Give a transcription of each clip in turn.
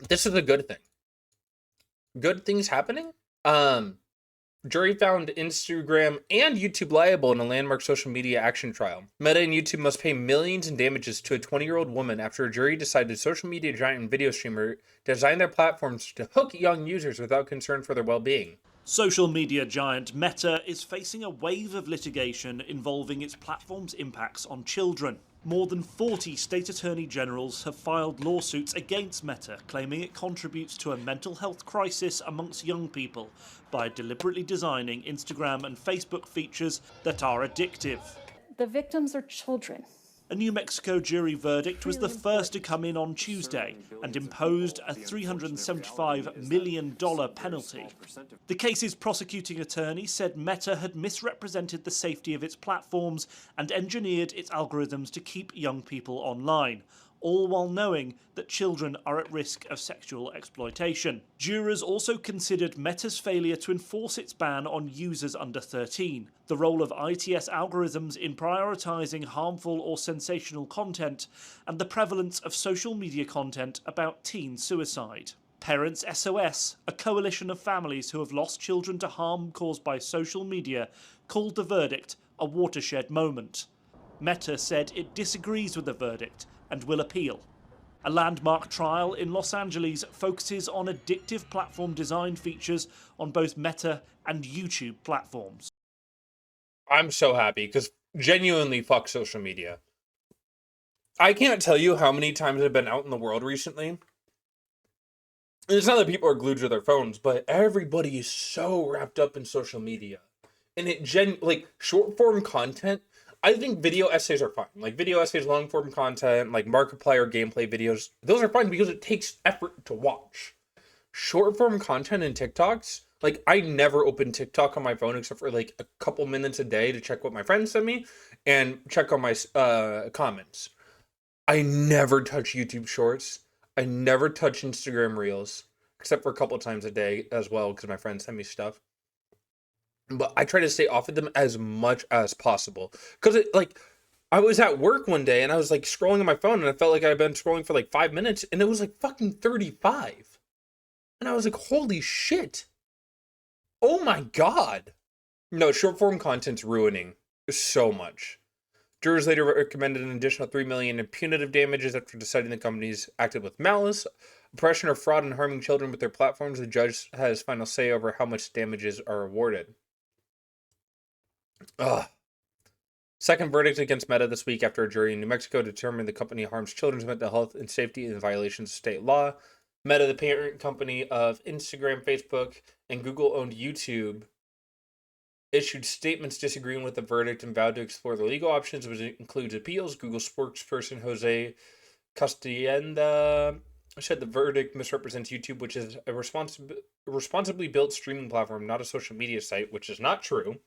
This is a good thing. Good things happening. Um, Jury found Instagram and YouTube liable in a landmark social media action trial. Meta and YouTube must pay millions in damages to a 20-year-old woman after a jury decided social media giant and video streamer designed their platforms to hook young users without concern for their well-being. Social media giant Meta is facing a wave of litigation involving its platform's impacts on children. More than 40 state attorney generals have filed lawsuits against Meta, claiming it contributes to a mental health crisis amongst young people by deliberately designing Instagram and Facebook features that are addictive. The victims are children. A New Mexico jury verdict was the first to come in on Tuesday and imposed a $375 million penalty. The case's prosecuting attorney said Meta had misrepresented the safety of its platforms and engineered its algorithms to keep young people online, all while knowing that children are at risk of sexual exploitation. Jurors also considered Meta's failure to enforce its ban on users under 13, the role of ITS algorithms in prioritizing harmful or sensational content, and the prevalence of social media content about teen suicide. Parents SOS, a coalition of families who have lost children to harm caused by social media, called the verdict a watershed moment. Meta said it disagrees with the verdict and will appeal. A landmark trial in Los Angeles focuses on addictive platform design features on both Meta and YouTube platforms. I'm so happy because genuinely fuck social media. I can't tell you how many times I've been out in the world recently. And it's not that people are glued to their phones, but everybody is so wrapped up in social media. And like short form content, I think video essays are fine. Like video essays, long form content, like Markiplier gameplay videos, those are fine because it takes effort to watch. Short form content and TikToks, like I never open TikTok on my phone except for like a couple minutes a day to check what my friends sent me and check on my comments. I never touch YouTube Shorts. I never touch Instagram Reels except for a couple times a day as well because my friends send me stuff. But I try to stay off of them as much as possible because it like I was at work one day and I was like scrolling on my phone and I felt like I'd been scrolling for like 5 minutes and it was like fucking 35. And I was like, holy shit. Oh my God. No, short form content's ruining so much. Jurors later recommended an additional $3 million in punitive damages after deciding the companies acted with malice, oppression, or fraud in harming children with their platforms. The judge has final say over how much damages are awarded. Ugh. Second verdict against Meta this week after a jury in New Mexico determined the company harms children's mental health and safety in violations of state law. Meta, the parent company of Instagram, Facebook, and Google-owned YouTube, issued statements disagreeing with the verdict and vowed to explore the legal options, which includes appeals. Google spokesperson Jose Castienda said the verdict misrepresents YouTube, which is a responsibly built streaming platform, not a social media site, which is not true.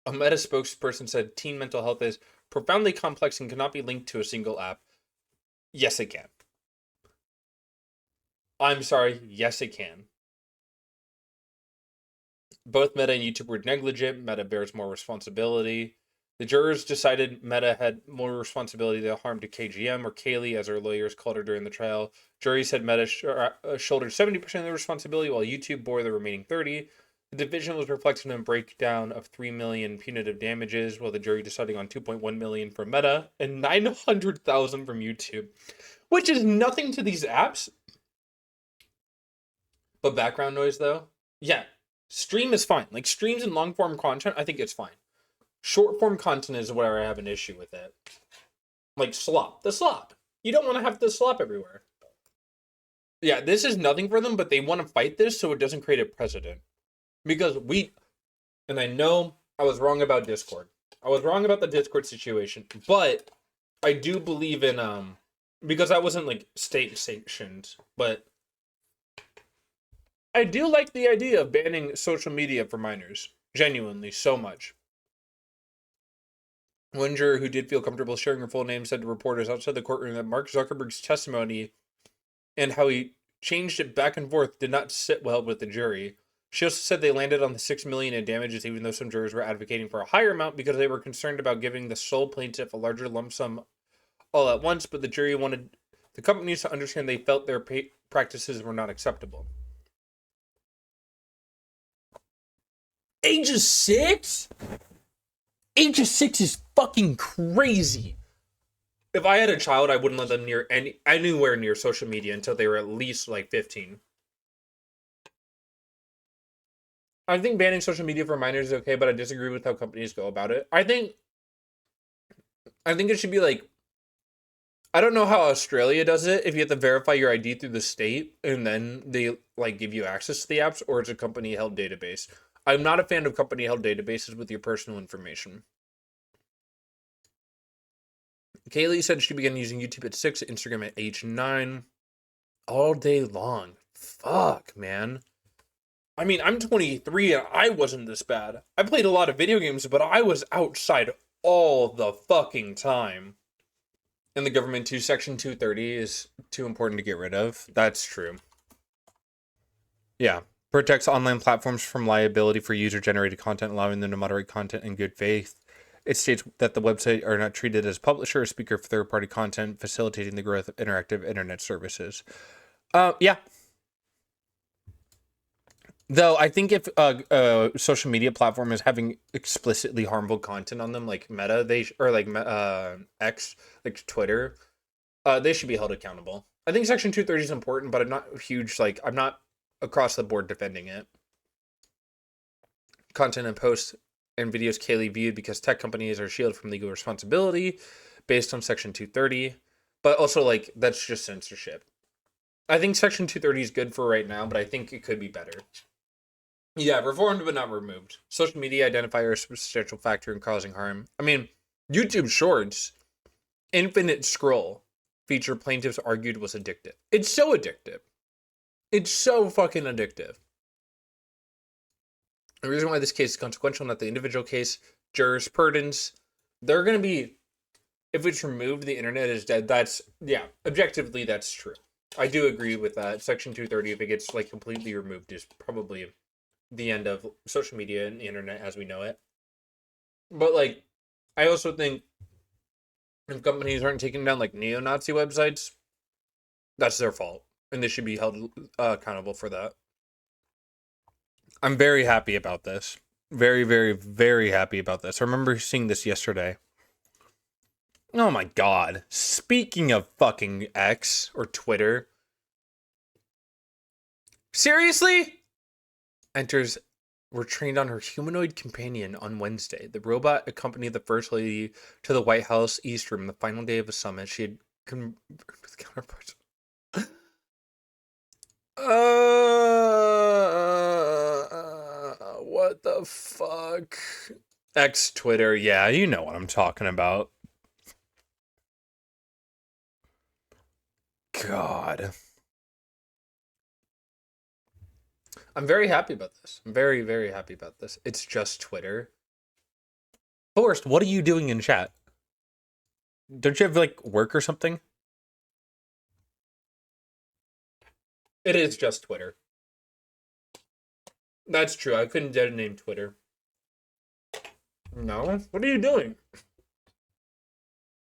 A Meta spokesperson said teen mental health is profoundly complex and cannot be linked to a single app. Yes, it can. I'm sorry. Yes, it can. Both Meta and YouTube were negligent. Meta bears more responsibility. The jurors decided Meta had more responsibility to harm to KGM, or Kaylee, as her lawyers called her during the trial. Jury said Meta shouldered 70% of the responsibility, while YouTube bore the remaining 30%. The division was reflected in a breakdown of $3 million punitive damages, while the jury deciding on $2.1 million for Meta and $900,000 from YouTube, which is nothing to these apps. But background noise, though, yeah, stream is fine. Like streams and long form content, I think it's fine. Short form content is where I have an issue with it. Like the slop. You don't want to have the slop everywhere. Yeah, this is nothing for them, but they want to fight this so it doesn't create a precedent. Because and I know I was wrong about Discord. I was wrong about the Discord situation, but I do believe in, because I wasn't like state sanctioned, but I do like the idea of banning social media for minors. Genuinely, so much. One juror who did feel comfortable sharing her full name said to reporters outside the courtroom that Mark Zuckerberg's testimony and how he changed it back and forth did not sit well with the jury. She also said they landed on the $6 million in damages, even though some jurors were advocating for a higher amount because they were concerned about giving the sole plaintiff a larger lump sum all at once. But the jury wanted the companies to understand they felt their practices were not acceptable. Age of 6? Age of 6 is fucking crazy. If I had a child, I wouldn't let them near anywhere near social media until they were at least like 15. I think banning social media for minors is okay, but I disagree with how companies go about it. I think it should be like, I don't know how Australia does it, if you have to verify your ID through the state and then they like give you access to the apps, or it's a company held database. I'm not a fan of company held databases with your personal information. Kaylee said she began using YouTube at 6, Instagram at age 9. All day long. Fuck, man. I mean, I'm 23 and I wasn't this bad. I played a lot of video games, but I was outside all the fucking time. And the government too, Section 230 is too important to get rid of. That's true. Yeah. Protects online platforms from liability for user-generated content, allowing them to moderate content in good faith. It states that the website are not treated as publisher or speaker for third-party content, facilitating the growth of interactive internet services. Yeah. Though I think if a social media platform is having explicitly harmful content on them, like Meta, X, like Twitter, they should be held accountable. I think Section 230 is important, but I'm not huge. Like, I'm not across the board defending it. Content and posts and videos Kaylee viewed because tech companies are shielded from legal responsibility based on Section 230, but also like that's just censorship. I think Section 230 is good for right now, but I think it could be better. Yeah, reformed but not removed. Social media identifier is a substantial factor in causing harm. I mean, YouTube Shorts, infinite scroll feature plaintiffs argued was addictive. It's so addictive. It's so fucking addictive. The reason why this case is consequential, not the individual case, jurisprudence, they're going to be, if it's removed, the internet is dead. That's, yeah, objectively, that's true. I do agree with that. Section 230, if it gets like completely removed, is probably the end of social media and the internet as we know it. But like, I also think if companies aren't taking down like neo-Nazi websites, that's their fault. And they should be held accountable for that. I'm very happy about this. Very, very, very happy about this. I remember seeing this yesterday. Oh my god. Speaking of fucking X or Twitter. Seriously? Enters were trained on her humanoid companion on Wednesday. The robot accompanied the First Lady to the White House East Room the final day of a summit. She had with counterparts. What the fuck? X Twitter, yeah, you know what I'm talking about. God. I'm very happy about this. I'm very, very happy about this. It's just Twitter. Forrest, what are you doing in chat? Don't you have, like, work or something? It is just Twitter. That's true. I couldn't dare name Twitter. No? What are you doing?